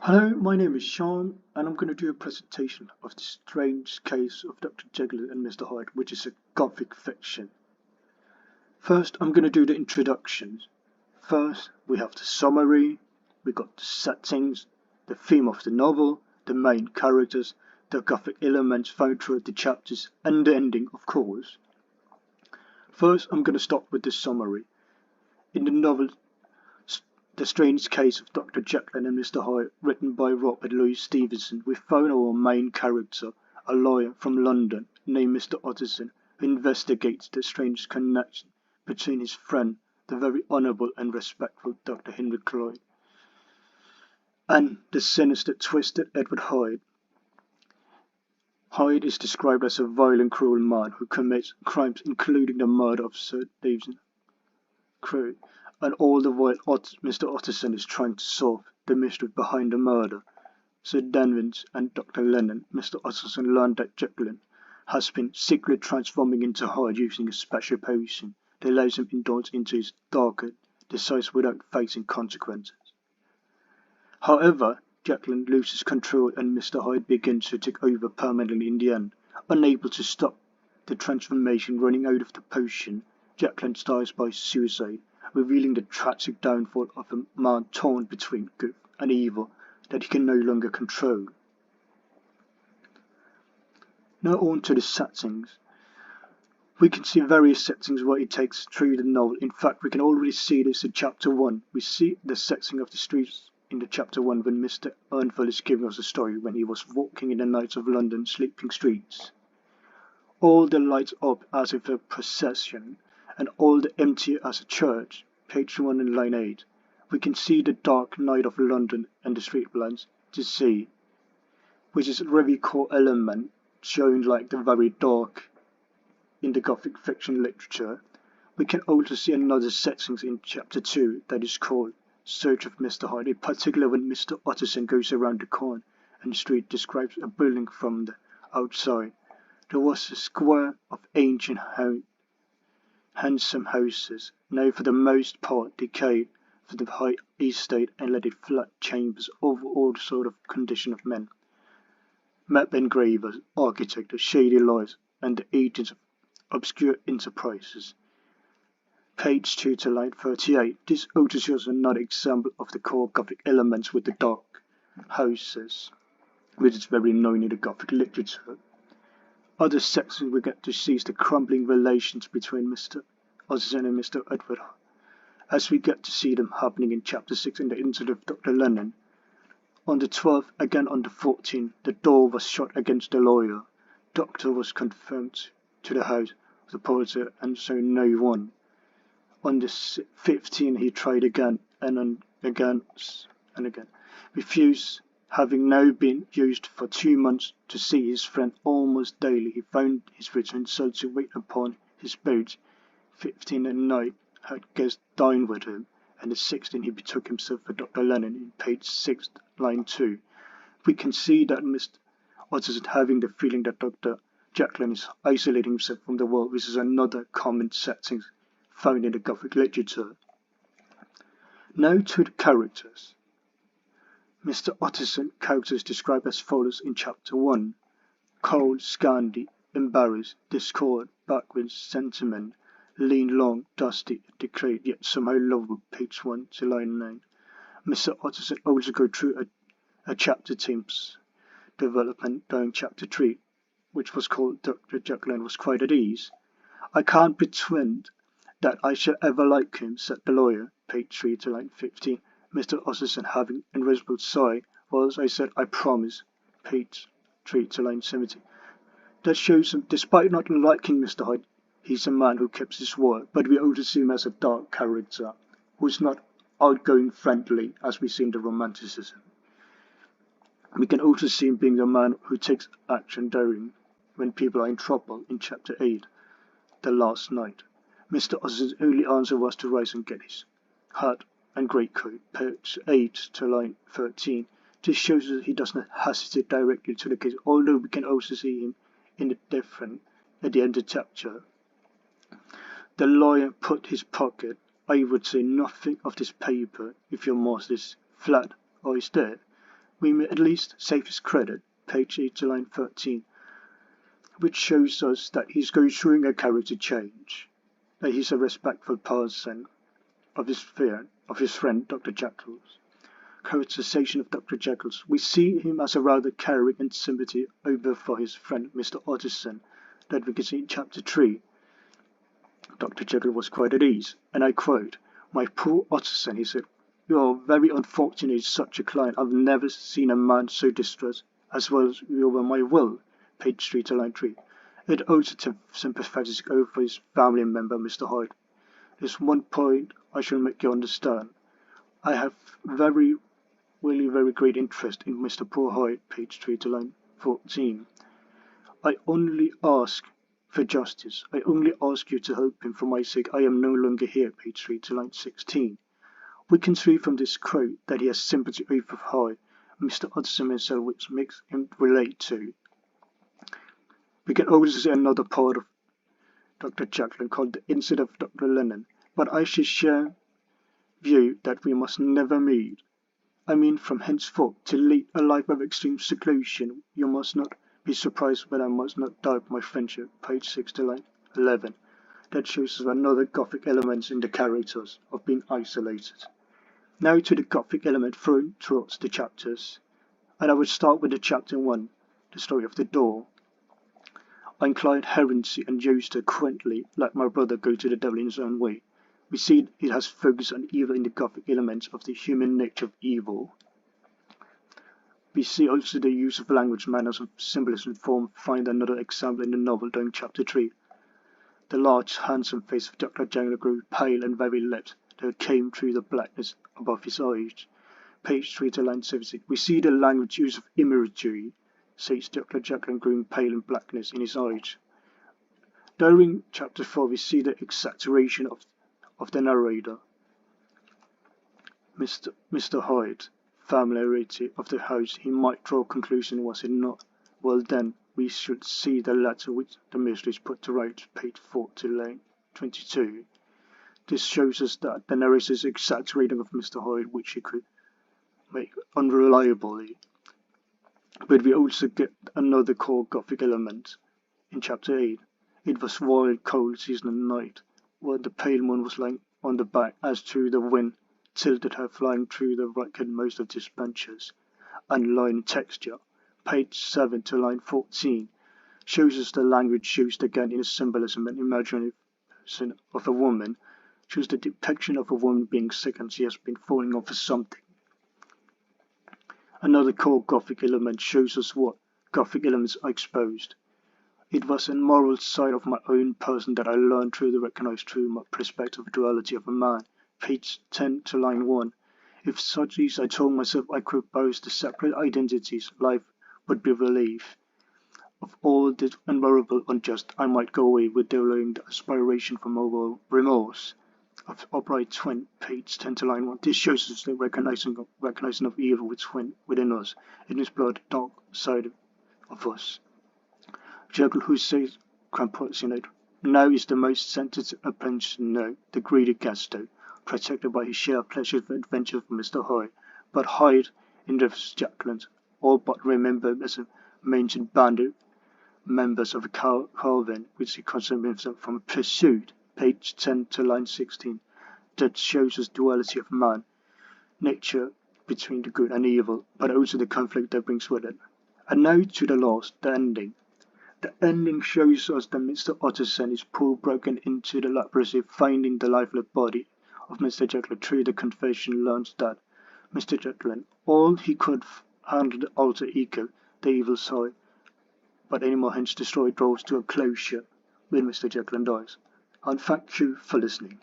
Hello, my name is Sean, and I'm going to do a presentation of the strange case of Dr. Jekyll and Mr. Hyde, which is a gothic fiction. First, I'm going to do the introductions. First, we have the summary, we got the settings, the theme of the novel, the main characters, the gothic elements found throughout the chapters, and the ending, of course. First, I'm going to start with the summary. In the novel The Strange Case of Dr. Jekyll and Mr. Hyde, written by Robert Louis Stevenson, we found our main character, a lawyer from London named Mr. Utterson, who investigates the strange connection between his friend, the very honourable and respectful Dr. Henry Cloyd, and the sinister, twisted Edward Hyde. Hyde is described as a violent, cruel man who commits crimes including the murder of Sir David Crewe. And all the while Mr. Utterson is trying to solve the mystery behind the murder. Sir Danvers and Dr. Lennon, Mr. Utterson learned that Jekyll has been secretly transforming into Hyde using a special potion that allows him indulge into his darker desires without facing consequences. However, Jekyll loses control and Mr. Hyde begins to take over permanently in the end. Unable to stop the transformation running out of the potion, Jekyll dies by suicide, revealing the tragic downfall of a man torn between good and evil that he can no longer control. Now on to the settings. We can see various settings where it takes through the novel. In fact, we can already see this in chapter 1. We see the setting of the streets in the chapter 1 when Mr. Earnfell is giving us a story when he was walking in the nights of London's sleeping streets. All the lights up as if a procession, and all the empty as a church. Page 1 and line 8. We can see the dark night of London and the street lamps to see, which is a very core element showing like the very dark in the Gothic fiction literature. We can also see another setting in chapter 2 that is called Search of Mr. Hyde, in particular when Mr. Utterson goes around the corner and the street describes a building from the outside. There was a square of ancient handsome houses, now for the most part decayed for the high estate and let it flat chambers over all sort of condition of men. Map engravers, architects, shady lives, and the agents of obscure enterprises. Page 2 to line 38. This also shows another example of the core Gothic elements with the dark houses, which is very known in the Gothic literature. Other sections we get to see is the crumbling relations between Mr. Utterson and Mr. Edward, as we get to see them happening in chapter 6 in the incident of Dr. Lennon. On the 12th, again on the 14th, the door was shut against the lawyer. Doctor was confirmed to the house of the porter and so no one. On the 15th, he tried again and again, refused. Having now been used for 2 months to see his friend almost daily, he found his return so to wait upon his boat. 15 and night had guests dine with him, and the 16th he betook himself for Dr. Lennon in page 6, line 2. We can see that Mr. Utterson having the feeling that Dr. Jekyll is isolating himself from the world, which is another common setting found in the Gothic literature. Now to the characters. Mr. Utterson's character is described as follows in chapter 1. Cold, scandi, embarrassed, discord, backward sentiment, lean, long, dusty, decayed, yet somehow lovable, page 1 to line 9. Mr. Utterson also goes through a chapter team's development during chapter 3, which was called Dr. Jekyll and was quite at ease. I can't pretend that I shall ever like him, said the lawyer, page 3 to line 15. Mr. Utterson having an irresistible sigh, was, I said, I promise, page 3 to line 70. That shows him, despite not liking Mr. Hyde, he's a man who keeps his word, but we also see him as a dark character, who's not outgoing friendly, as we see in the romanticism. We can also see him being a man who takes action during when people are in trouble in chapter 8, the last night. Mr. Utterson's only answer was to rise and get his hat and greatcoat, page 8 to line 13. This shows that he does not hesitate directly to the case, although we can also see him in the different at the end of the chapter. The lawyer put his pocket. I would say nothing of this paper if your master is flat or is dead. we may at least save his credit, page 8 to line 13, which shows us that he's going through a character change, that he's a respectful person of his friend Dr. Jekyll's. Characterization of Dr. Jekyll's. We see him as a rather caring and sympathy over for his friend Mr. Utterson, that we can see in chapter 3. Dr. Jekyll was quite at ease, and I quote, "My poor Utterson," he said, "you are very unfortunate such a client. I've never seen a man so distressed, as well as you were my will," page 3 to line 3. It also sympathetic over his family member, Mr. Hyde. There's one point I shall make you understand. I have really very great interest in Mr. Poor Hyde, page 3 to line 14. I only ask for justice. I only ask you to help him for my sake. I am no longer here, page 3 to line 16. We can see from this quote that he has sympathy over Hyde, Mr. Utterson himself, which makes him relate to. We can also see another part of Dr. Jekyll called the Incident of Dr. Lennon, but I should share view that we must never meet. I mean, from henceforth, to lead a life of extreme seclusion, you must not be surprised when I must not doubt my friendship, page 6 to line 11. That shows us another Gothic element in the characters of being isolated. Now to the Gothic element thrown throughout the chapters, and I would start with the chapter 1, the story of the door. I inclined heresy and used her quaintly, like my brother go to the devil in his own way. We see it has focused on evil in the Gothic elements of the human nature of evil. We see also the use of language, manners, of symbolism and form. Find another example in the novel during chapter 3. The large, handsome face of Dr. Jekyll grew pale and very lit. There came through the blackness above his eyes. Page 3 to line 17. We see the language use of imagery, says Dr. Jekyll growing pale and blackness in his eyes. During chapter 4, we see the exaggeration of the narrator. Mr. Hyde, familiarity of the house, he might draw a conclusion, was it not? Well then, we should see the letter which the mystery is put to right, page 4 to line 22. This shows us that the narrator is exaggerating of Mr. Hyde, which he could make unreliably. But we also get another core Gothic element in chapter 8. It was wild, cold season and night, where the pale moon was lying on the back, as through the wind tilted her flying through the ragged most of these benches, and line texture. Page 7 to line 14 shows us the language used again in the symbolism and imagination of a woman, shows the depiction of a woman being sick and she has been falling off of something. Another core Gothic element shows us what Gothic elements are exposed. It was a moral side of my own person that I learned to recognize through my perspective duality of a man. Page 10 to line 1. If such is, I told myself I could boast the separate identities, life would be relief. Of all the unbearable unjust, I might go away with the aspiration for moral remorse. Of upright twin, page 10 to line 1. This shows us the recognizing of evil which went within us, in his blood, dark side of us. Jekyll, who says compassionate, now is the most sensitive apprentice know, the greedy Gasto, protected by his share of pleasure and adventure from Mr. Hyde, but Hyde in the Jekyll, all but remembered as a mentioned band of members of a Calvin, which he considered himself from pursuit. Page 10 to line 16. That shows us duality of man, nature between the good and evil, but also the conflict that brings with it. And now to the last, the ending. The ending shows us that Mr. Utterson is pulled broken into the leprosy, finding the lifeless body of Mr. Jekyll. Through the confession learns that Mr. Jekyll, all he could handle the alter ego, the evil side, but any more hence destroyed draws to a closure when Mr. Jekyll dies. And thank you for listening.